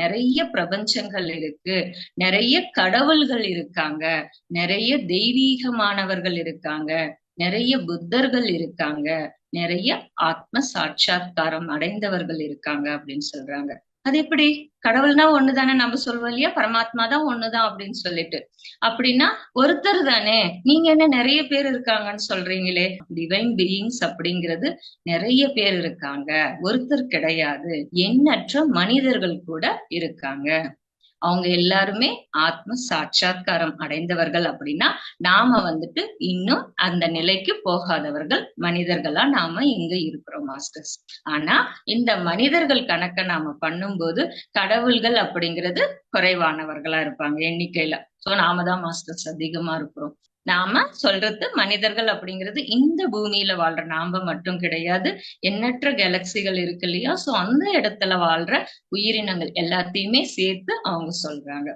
நிறைய பிரபஞ்சங்கள் இருக்கு, நிறைய கடவுள்கள் இருக்காங்க, நிறைய தெய்வீகமானவர்கள் இருக்காங்க, நிறைய புத்தர்கள் இருக்காங்க, நிறைய ஆத்ம சாட்சா்காரம் அடைந்தவர்கள் இருக்காங்க அப்படின்னு சொல்றாங்க. அது எப்படி? கடவுள்னா ஒண்ணுதானே நம்ம சொல்லுவோம் இல்லையா? பரமாத்மா தான் ஒண்ணுதான் அப்படின்னு சொல்லிட்டு. அப்படின்னா ஒருத்தர் தானே, நீங்க என்ன நிறைய பேர் இருக்காங்கன்னு சொல்றீங்களே? டிவைன் பீயிங்ஸ் அப்படிங்கிறது நிறைய பேர் இருக்காங்க, ஒருத்தர் கிடையாது. எண்ணற்ற மனிதர்கள் கூட இருக்காங்க. அவங்க எல்லாருமே ஆத்ம சாட்சா்காரம் அடைந்தவர்கள் அப்படின்னா, நாம வந்துட்டு இன்னும் அந்த நிலைக்கு போகாதவர்கள், மனிதர்களா நாம இங்க இருக்கிறோம் மாஸ்டர்ஸ். ஆனா இந்த மனிதர்கள் கணக்க நாம பண்ணும்போது கடவுள்கள் அப்படிங்கிறது குறைவானவர்களா இருப்பாங்க எண்ணிக்கையில. சோ நாம தான் மாஸ்டர்ஸ் அதிகமா இருக்கிறோம். நாம சொல்றது மனிதர்கள் அப்படிங்கிறது இந்த பூமியில வாழ்ற நாம மட்டும் கிடையாது, எண்ணற்ற கேலக்சிகள் இருக்கு இல்லையா? சோ அந்த இடத்துல வாழ்ற உயிரினங்கள் எல்லாத்தையுமே சேர்த்து அவங்க சொல்றாங்க.